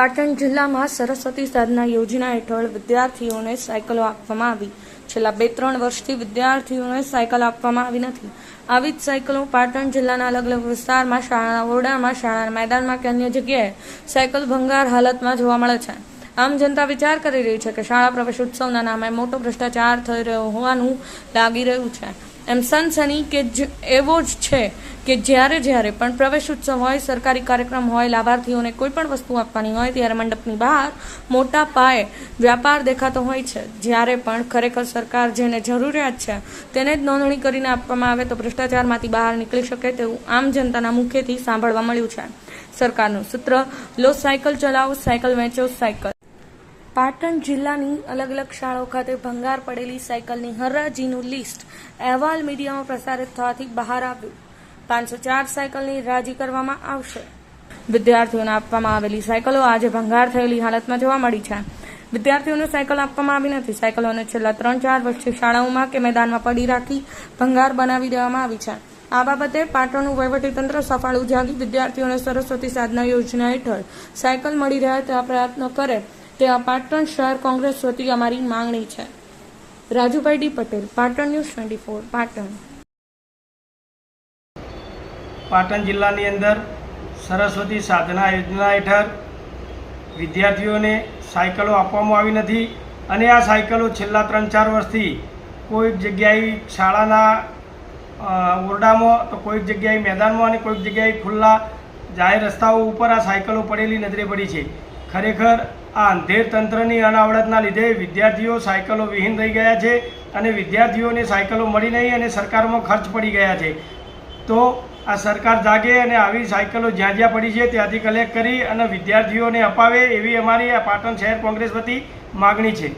પાટણ જિલ્લામાં સરસ્વતી સાધના યોજના હેઠળ વિદ્યાર્થીઓને સાયકલો આપવામાં આવી। છેલ્લા 2-3 વર્ષથી વિદ્યાર્થીઓને સાયકલ આપવામાં આવી નથી। આવી જ સાયકલો પાટણ જિલ્લાના અલગ અલગ વિસ્તારમાં શાળાના ઓરડામાં, શાળાના મેદાનમાં કે અન્ય જગ્યાએ સાયકલ ભંગાર હાલતમાં જોવા મળે છે। આમ જનતા વિચાર કરી રહી છે કે શાળા પ્રવેશોત્સવના નામે મોટો ભ્રષ્ટાચાર થઈ રહ્યો હોવાનું લાગી રહ્યું છે। એમ સનસની કે એવો જ છે કે જ્યારે પણ પ્રવેશોત્સવ હોય, સરકારી કાર્યક્રમ હોય, લાભાર્થીઓને કોઈ પણ વસ્તુ આપવાની હોય ત્યારે મંડપની બહાર મોટા પાયે વ્યાપાર દેખાતો હોય છે। જ્યારે પણ ખરેખર સરકાર જેને જરૂરિયાત છે તેને જ નોંધણી કરીને આપવામાં આવે તો ભ્રષ્ટાચારમાંથી બહાર નીકળી શકે તેવું આમ જનતાના મુખેથી સાંભળવા મળ્યું છે। સરકારનું સૂત્ર લો સાયકલ ચલાવો, સાયકલ વેચો, સાયકલ। પાટણ જિલ્લાની અલગ અલગ શાળાઓ ખાતે ભંગાર પડેલી સાયકલની હરાજીનું લિસ્ટ અહેવાલ મીડિયામાં પ્રસારિત થવાથી બહાર આવ્યું। 504 સાયકલની હરાજી કરવામાં આવશે। વિદ્યાર્થીઓને આપવામાં આવેલી સાયકલો આજે ભંગાર થયેલી હાલતમાં જોવા મળી છે। વિદ્યાર્થીઓને સાયકલ આપવામાં આવી નથી। સાયકલોને છેલ્લા 3-4 વર્ષથી શાળાઓમાં કે મેદાનમાં પડી રાખી ભંગાર બનાવી દેવામાં આવી છે। આ બાબતે પાટણનું વહીવટીતંત્ર સફાળું જાગી વિદ્યાર્થીઓને સરસ્વતી સાધના યોજના હેઠળ સાયકલ મળી રહે તેવા પ્રયત્નો કરે તેવા પાટણ શહેર કોંગ્રેસ વતી અમારી માંગણી છે। Rajubhai D Patel, Patan news 24, Patan. પાટણ જિલ્લાની અંદર સરસ્વતી સાધના યોજના હેઠળ વિદ્યાર્થીઓને સાયકલો આપવામાં આવી નથી અને આ સાયકલો છેલ્લા 3-4 વર્ષથી કોઈક જગ્યાએ શાળાના ઓરડામાં તો કોઈક જગ્યાએ મેદાનમાં અને કોઈક જગ્યાએ ખુલ્લા જાહેર રસ્તાઓ ઉપર આ સાયકલો પડેલી નજરે પડી છે। ખરેખર આ અંધેર તંત્રની અનાવડતના લીધે વિદ્યાર્થીઓ સાયકલો વિહીન થઈ ગયા છે અને વિદ્યાર્થીઓને સાયકલો મળી નહીં અને સરકારમાં ખર્ચ પડી ગયા છે। તો આ સરકાર જાગે અને આવી સાયકલો જ્યાં જ્યાં પડી છે ત્યાંથી કલેક્ટ કરી અને વિદ્યાર્થીઓને અપાવે એવી અમારી આ પાટણ શહેર કોંગ્રેસ વતી માગણી છે।